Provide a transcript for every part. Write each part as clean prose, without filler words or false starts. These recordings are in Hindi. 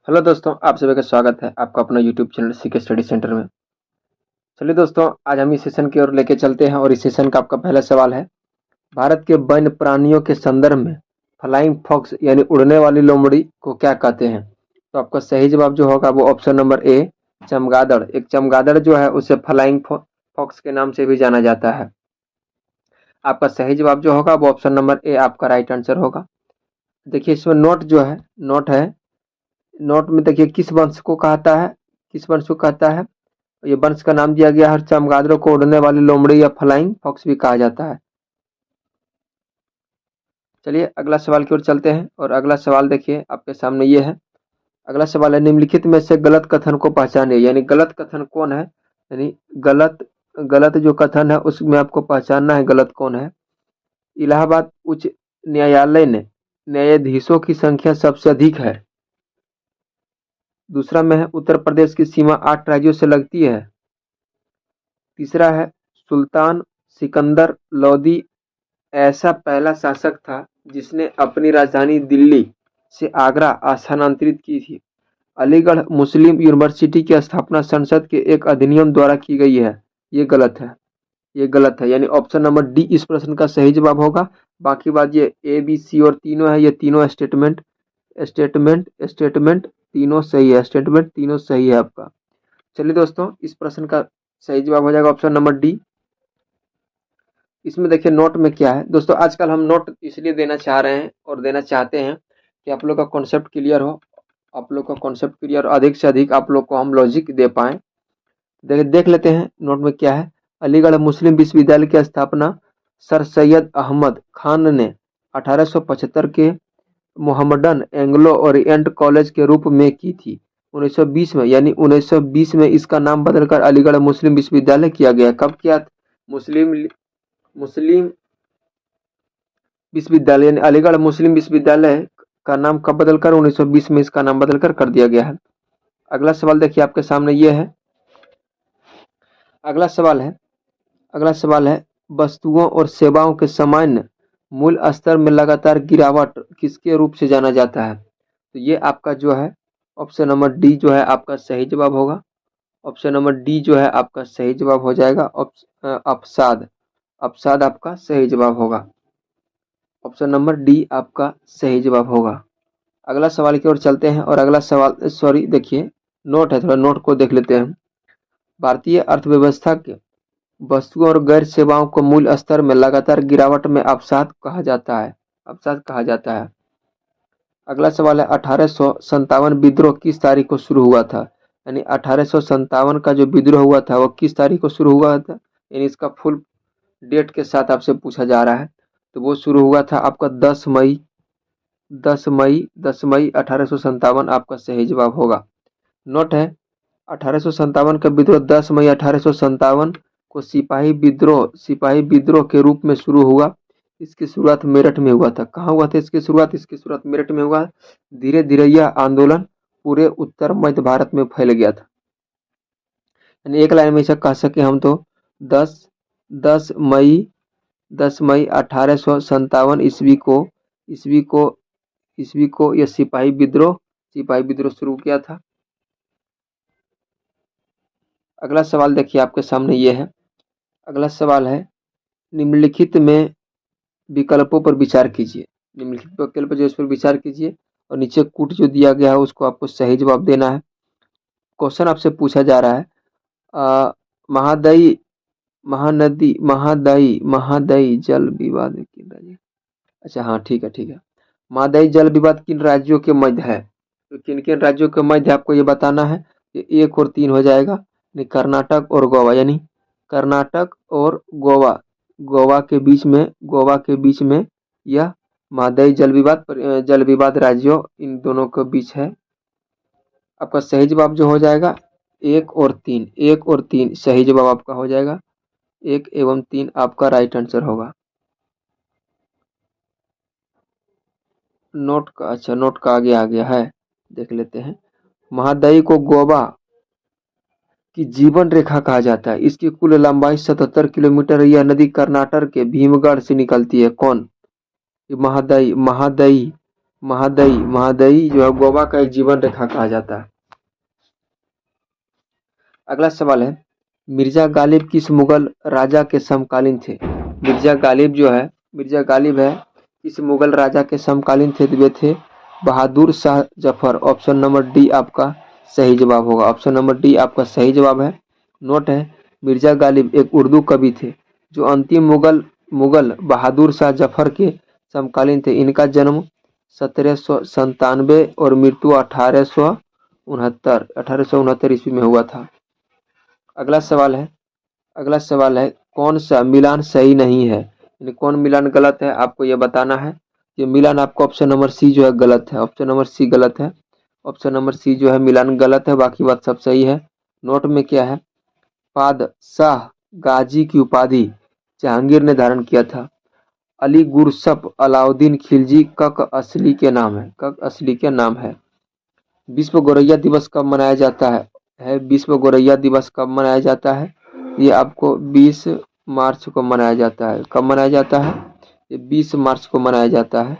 हेलो दोस्तों, आप सभी का स्वागत है आपका अपना YouTube channel CK study centre में। चलिए दोस्तों, आज हम इस सेशन की ओर लेके चलते हैं और इस सेशन का आपका पहला सवाल है, भारत के वन्य प्राणियों के संदर्भ में फ्लाइंग फॉक्स यानी उड़ने वाली लोमड़ी को क्या कहते हैं? तो आपका सही जवाब जो होगा वो ऑप्शन नंबर ए, चमगादड़। एक चमगादड़ जो है उसे फ्लाइंग फॉक्स के नाम से भी जाना जाता है। आपका सही जवाब जो होगा वो ऑप्शन नंबर ए आपका राइट आंसर होगा। देखिए इसमें नोट है। नोट में देखिए किस वंश को कहता है, किस वंश को कहता है। ये वंश का नाम दिया गया। हर चमगादड़ों को उड़ने वाली लोमड़ी या फ्लाइंग फॉक्स भी कहा जाता है। चलिए अगला सवाल की ओर चलते हैं और अगला सवाल देखिए आपके सामने ये है। अगला सवाल है, निम्नलिखित में से गलत कथन को पहचानिए। यानी गलत कथन कौन है, यानी गलत गलत जो कथन है उसमें आपको पहचानना है गलत कौन है। इलाहाबाद उच्च न्यायालय ने न्यायाधीशों की संख्या सबसे अधिक है। दूसरा में है, उत्तर प्रदेश की सीमा 8 राज्यों से लगती है। तीसरा है, सुल्तान सिकंदर लोदी ऐसा पहला शासक था जिसने अपनी राजधानी दिल्ली से आगरा स्थानांतरित की थी। अलीगढ़ मुस्लिम यूनिवर्सिटी की स्थापना संसद के एक अधिनियम द्वारा की गई है। ये गलत है, ये गलत है। यानी ऑप्शन नंबर डी इस प्रश्न का सही जवाब होगा। बाकी बात ये ए बी सी और तीनों है, ये तीनों स्टेटमेंट स्टेटमेंट स्टेटमेंट तीनों सही है। स्टेटमेंट तीनों सही है आपका। चलिए दोस्तों, इस प्रश्न का सही जवाब हो जाएगा ऑप्शन नंबर डी। इसमें देखिए नोट में क्या है दोस्तों, आजकल हम नोट इसलिए देना चाह रहे हैं और देना चाहते हैं कि आप लोग का कॉन्सेप्ट क्लियर हो, आप लोग का कॉन्सेप्ट क्लियर, अधिक से अधिक आप लोग को हम लॉजिक दे पाएँ। देख लेते हैं नोट में क्या है। अलीगढ़ मुस्लिम विश्वविद्यालय की स्थापना सर सैयद अहमद खान ने 1875 के मोहम्मडन एंग्लो ओरिएंट कॉलेज के रूप में की थी। 1920 में, यानी 1920 में इसका नाम बदलकर अलीगढ़ मुस्लिम विश्वविद्यालय किया गया। कब किया? मुस्लिम मुस्लिम विश्वविद्यालय यानी अलीगढ़ मुस्लिम विश्वविद्यालय का नाम कब बदलकर 1920 में इसका नाम बदलकर कर दिया गया है। अगला सवाल देखिए आपके सामने ये है। अगला सवाल है, वस्तुओं और सेवाओं के सामान्य मूल्य स्तर में लगातार गिरावट किसके रूप से जाना जाता है? तो ये आपका जो है ऑप्शन नंबर डी जो है आपका सही जवाब होगा। ऑप्शन नंबर डी जो है आपका सही जवाब हो जाएगा। अवसाद, अवसाद आपका सही जवाब होगा। ऑप्शन नंबर डी आपका सही जवाब होगा। अगला सवाल की ओर चलते हैं और अगला सवाल देखिए नोट है, थोड़ा नोट को देख लेते हैं। भारतीय अर्थव्यवस्था के वस्तुओं और गैर सेवाओं को मूल्य स्तर में लगातार गिरावट में अवसाद कहा जाता है। अवसाद कहा जाता है। अगला सवाल है, 1857 विद्रोह किस तारीख को शुरू हुआ था? यानी 1857 का जो विद्रोह हुआ था वो किस तारीख को शुरू हुआ था? यानी इसका फुल डेट के साथ आपसे पूछा जा रहा है। तो वो शुरू हुआ था आपका 10 मई 1857 आपका सही जवाब होगा। नोट है, 1857 का विद्रोह 10 मई 1857 को सिपाही विद्रोह के रूप में शुरू हुआ। इसकी शुरुआत मेरठ में हुआ था। कहाँ हुआ था इसकी शुरुआत? इसकी शुरुआत मेरठ में हुआ। धीरे धीरे यह आंदोलन पूरे उत्तर मध्य भारत में फैल गया था। यानी एक लाइन में ऐसा कह सके हम तो 10 मई 1857 ईस्वी को यह सिपाही विद्रोह शुरू किया था। अगला सवाल देखिए आपके सामने ये है। अगला सवाल है, निम्नलिखित में विकल्पों पर विचार कीजिए। निम्नलिखित विकल्प जो इस पर विचार कीजिए और नीचे कूट जो दिया गया है उसको आपको सही जवाब देना है। क्वेश्चन आपसे पूछा जा रहा है, महादायी जल विवाद किन राज्य, अच्छा हाँ ठीक है। महादायी जल विवाद किन राज्यों के मध्य है? तो किन किन राज्यों के मध्य आपको ये बताना है। ये 1 और 3 हो जाएगा। कर्नाटक और गोवा, यानी कर्नाटक और गोवा के बीच में यह महादायी जल विवाद राज्यों इन दोनों के बीच है। आपका सही जवाब जो हो जाएगा 1 और 3 सही जवाब आपका हो जाएगा। 1 एवं 3 आपका राइट आंसर होगा। नोट का आगे आ गया है, देख लेते हैं। महादायी को गोवा की जीवन रेखा कहा जाता है। इसकी कुल लंबाई 77 किलोमीटर। यह नदी कर्नाटक के भीमगढ़ से निकलती है। कौन? महादायी महादई, महादई जो है गोवा का एक जीवन रेखा कहा जाता है। अगला सवाल है, मिर्जा गालिब किस मुगल राजा के समकालीन थे? मिर्जा गालिब जो है, मिर्जा गालिब है किस मुगल राजा के समकालीन थे? तो वे थे Bahadur Shah Zafar. Option number D आपका सही जवाब होगा। ऑप्शन नंबर डी आपका सही जवाब है। नोट है, मिर्जा गालिब एक उर्दू कवि थे जो अंतिम मुगल मुगल बहादुर शाह जफर के समकालीन थे। इनका जन्म 1797 और मृत्यु 1869 ईस्वी में हुआ था। अगला सवाल है, अगला सवाल है, कौन सा मिलान सही नहीं है? यानी कौन मिलान गलत है, आपको यह बताना है। ये मिलान आपको ऑप्शन नंबर सी जो है गलत है। ऑप्शन नंबर सी गलत है। ऑप्शन नंबर सी जो है मिलान गलत है, बाकी बात सब सही है। नोट में क्या है, पादशाह गाजी की उपाधि जहांगीर ने धारण किया था। अली गुरसप अलाउद्दीन खिलजी कक असली के नाम है। कक असली के नाम है। विश्व गौरैया दिवस कब मनाया जाता है? विश्व गौरैया दिवस कब मनाया जाता है? ये आपको 20 मार्च को मनाया जाता है। कब मनाया जाता है? ये 20 मार्च को मनाया जाता है।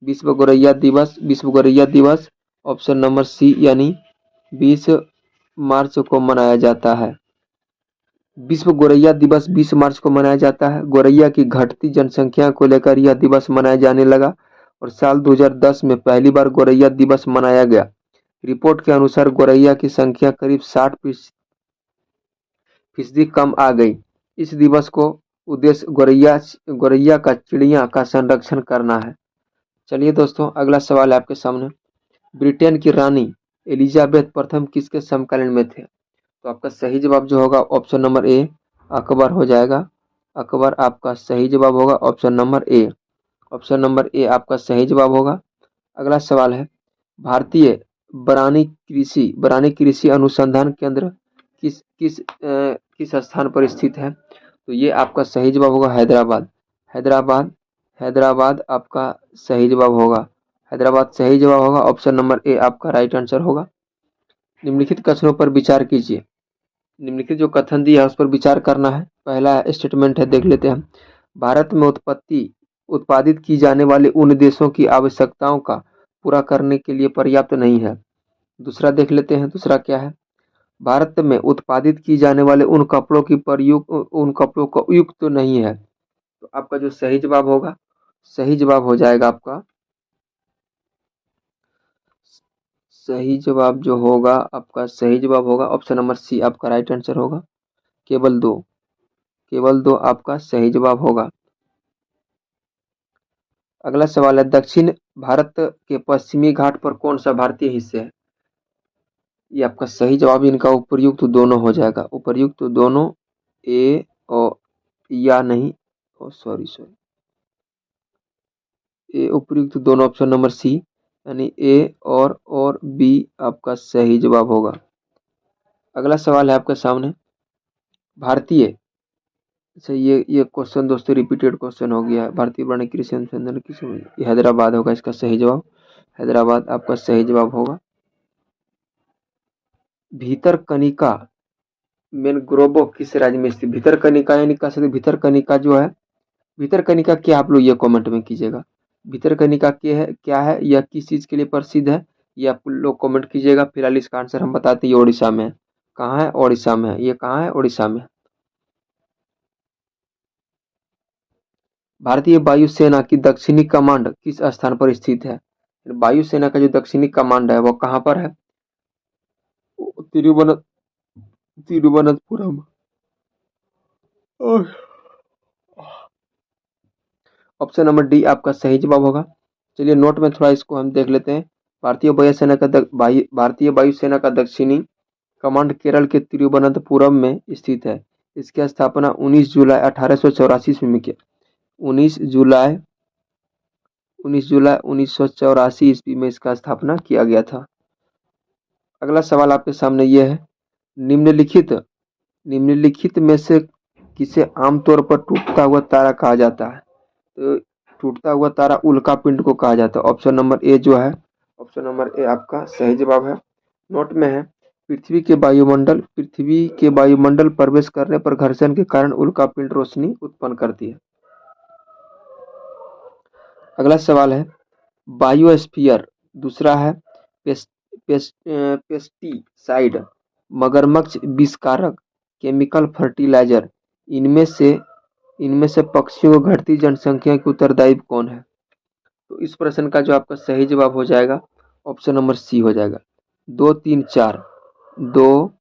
विश्व गौरैया दिवस, विश्व गौरैया दिवस ऑप्शन नंबर सी यानी 20 मार्च को मनाया जाता है। विश्व गौरैया दिवस 20 मार्च को मनाया जाता है। गौरैया की घटती जनसंख्या को लेकर यह दिवस मनाया जाने लगा और साल 2010 में पहली बार गौरैया दिवस मनाया गया। रिपोर्ट के अनुसार गौरैया की संख्या करीब 60% कम आ गई। इस दिवस को उद्देश्य गौरैया का चिड़िया का संरक्षण करना है। चलिए दोस्तों, अगला सवाल है आपके सामने। ब्रिटेन की रानी एलिजाबेथ प्रथम किसके समकालीन में थे? तो आपका सही जवाब जो होगा ऑप्शन नंबर ए अकबर हो जाएगा। अकबर आपका सही जवाब होगा। Option number A, option number A आपका सही जवाब होगा। अगला सवाल है, भारतीय बरानी कृषि अनुसंधान केंद्र किस स्थान पर स्थित है? तो ये आपका सही जवाब होगा हैदराबाद। हैदराबाद, हैदराबाद आपका सही जवाब होगा। हैदराबाद सही जवाब होगा। ऑप्शन नंबर ए आपका राइट आंसर होगा। निम्नलिखित कथनों पर विचार कीजिए। निम्नलिखित जो कथन दिया है उस पर विचार करना है। पहला स्टेटमेंट है, देख लेते हैं। भारत में उत्पादित की जाने वाले उन देशों की आवश्यकताओं का पूरा करने के लिए पर्याप्त नहीं है। दूसरा देख लेते हैं, दूसरा क्या है। भारत में उत्पादित की जाने वाले उन कपड़ों का उपयुक्त नहीं है। तो आपका जो सही जवाब होगा, सही जवाब हो जाएगा आपका, सही जवाब जो होगा आपका सही जवाब होगा ऑप्शन नंबर सी आपका राइट आंसर होगा। केवल दो आपका सही जवाब होगा। अगला सवाल है, दक्षिण भारत के पश्चिमी घाट पर कौन सा भारतीय हिस्से है? ये आपका सही जवाब इनका उपर्युक्त दोनों हो जाएगा। उपर्युक्त दोनों ए और या नहीं, सॉरी ए उपर्युक्त दोनों ऑप्शन नंबर सी यानी ए और बी आपका सही जवाब होगा। अगला सवाल है आपके सामने, भारतीय, अच्छा ये क्वेश्चन दोस्तों रिपीटेड क्वेश्चन हो गया है। भारतीय प्राणी कृषि अनुसंधान किस, ये हैदराबाद होगा इसका सही जवाब। हैदराबाद आपका सही जवाब होगा। भीतरकनिका मैनग्रोव किस राज्य में स्थित? भीतरकनिका यानी कह सकते भीतरकनिका जो है, भीतरकनिका क्या, आप लोग ये कमेंट में कीजिएगा। भीतरकनिका क्या है, यह किस चीज के लिए प्रसिद्ध है, ये आप लोग कमेंट कीजिएगा। फिलहाल इसका आंसर हम बताते हैं, ये ओडिशा में है। कहाँ है? ओडिशा में है। ये कहाँ है? ओडिशा में। भारतीय वायुसेना की दक्षिणी कमांड किस स्थान पर स्थित है? वायुसेना का जो दक्षिणी कमांड है वो कहाँ पर है? तिरुवनंतपुरम। ऑप्शन नंबर डी आपका सही जवाब होगा। चलिए नोट में थोड़ा इसको हम देख लेते हैं। भारतीय वायुसेना का दक्षिणी कमांड केरल के तिरुवनंतपुरम में स्थित है। इसकी स्थापना 19 जुलाई 1884 ईस्वी में की। 19 जुलाई 1984 ईस्वी में इसका स्थापना किया गया था। अगला सवाल आपके सामने ये है, निम्नलिखित में से किसे आमतौर पर टूटता हुआ तारा कहा जाता है? तो टूटता हुआ तारा उल्का पिंड को कहा जाता है। ऑप्शन नंबर ए जो है, ऑप्शन नंबर ए आपका सही जवाब है। नोट में है, पृथ्वी के वायुमंडल प्रवेश करने पर घर्षण के कारण उल्का पिंड रोशनी उत्पन्न करती है। अगला सवाल है, बायोस्फीयर, दूसरा है पेस्टिसाइड, मगरमच्छ विषकारक, केमिकल फर्टिलाइजर। इनमें से पक्षियों की घटती जनसंख्या के उत्तरदायी कौन है? तो इस प्रश्न का जो आपका सही जवाब हो जाएगा ऑप्शन नंबर सी हो जाएगा। 2, 3, 4, 2,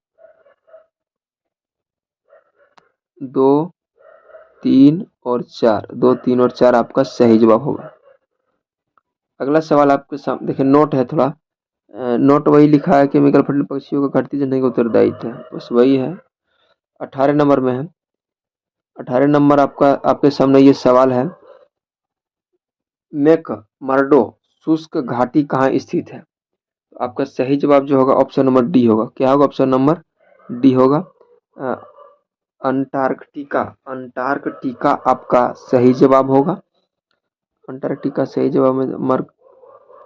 3 और 4, 2, 3 और 4 आपका सही जवाब होगा। अगला सवाल आपके सामने देखिए, नोट है थोड़ा, नोट वही लिखा है, केमिकल फर्टिलाइजर पक्षियों का घटती जनसंख्या का उत्तरदायित्व है, बस वही है। 18 नंबर में है। 18 नंबर आपके सामने ये सवाल है, मैकमर्डो शुष्क घाटी कहाँ स्थित है? तो आपका सही जवाब जो होगा ऑप्शन नंबर डी होगा। क्या होगा? ऑप्शन नंबर डी होगा, अंटार्कटिका। अंटार्कटिका आपका सही जवाब होगा। अंटार्कटिका सही जवाब में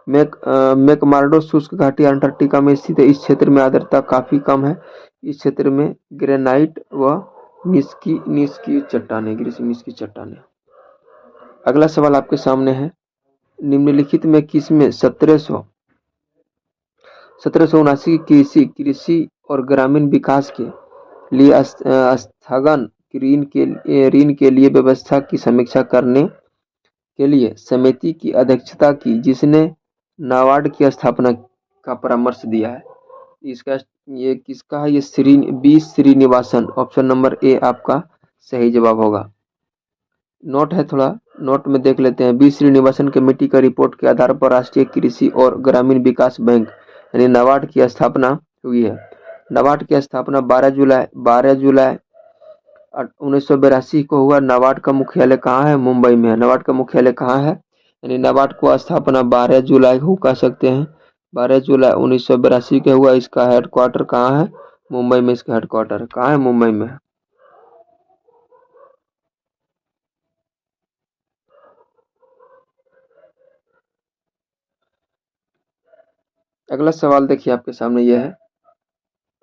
मैकमर्डो शुष्क घाटी अंटार्कटिका में स्थित है। इस क्षेत्र में आर्द्रता काफी कम है। इस क्षेत्र में ग्रेनाइट व निस्की चट्टानें। अगला सवाल आपके सामने है, निम्नलिखित में किसमें 1779 की कृषि और ग्रामीण विकास के लिए स्थगन ऋण के लिए व्यवस्था की समीक्षा करने के लिए समिति की अध्यक्षता की, जिसने नाबार्ड की स्थापना का परामर्श दिया है? ये किसका है? ये B Srinivasan. Option number A आपका सही जवाब होगा। नोट है थोड़ा, नोट में देख लेते हैं। बी श्रीनिवासन कमेटी का रिपोर्ट के आधार पर राष्ट्रीय कृषि और ग्रामीण विकास बैंक यानी नाबार्ड की स्थापना हुई है। नाबार्ड की स्थापना 12 जुलाई 1982 को हुआ। नाबार्ड का मुख्यालय कहाँ है? मुंबई में है। नाबार्ड का मुख्यालय कहाँ है? यानी नाबार्ड को स्थापना 12 जुलाई को कह सकते हैं, 12 जुलाई 1982 के हुआ। इसका हेडक्वार्टर कहाँ है? मुंबई में। इसका हेडक्वार्टर कहाँ है? मुंबई में है। अगला सवाल देखिए आपके सामने यह है,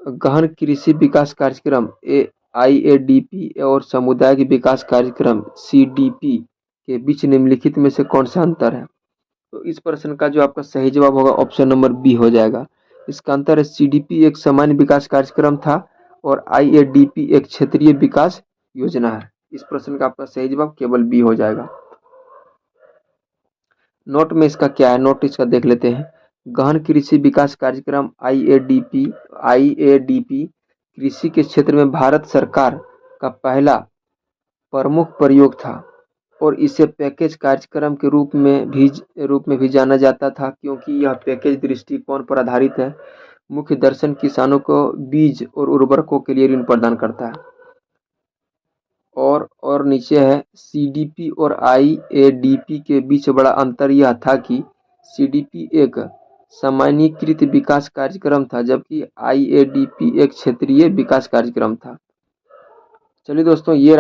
गहन कृषि विकास कार्यक्रम IADP और सामुदायिक विकास कार्यक्रम CDP के बीच निम्नलिखित में से कौन सा अंतर है? तो इस प्रश्न का जो आपका सही जवाब होगा ऑप्शन नंबर बी हो जाएगा। इसका अंतर है, CDP एक सामान्य विकास कार्यक्रम था और IADP एक क्षेत्रीय विकास योजना है। इस प्रश्न का आपका सही जवाब केवल बी हो जाएगा। नोट में इसका क्या है? नोट इसका देख लेते हैं। गहन कृषि विकास कार्यक्रम IADP कृषि के क्षेत्र में भारत सरकार का पहला प्रमुख प्रयोग था और इसे पैकेज कार्यक्रम के रूप में भी जाना जाता था, क्योंकि यह पैकेज दृष्टिकोण पर आधारित है। मुख्य दर्शन किसानों को बीज और उर्वरकों के लिए ऋण प्रदान करता है। और नीचे है, CDP और IADP के बीच बड़ा अंतर यह था कि CDP एक सामान्यीकृत विकास कार्यक्रम था, जबकि IADP एक क्षेत्रीय विकास कार्यक्रम था। चलिए दोस्तों, ये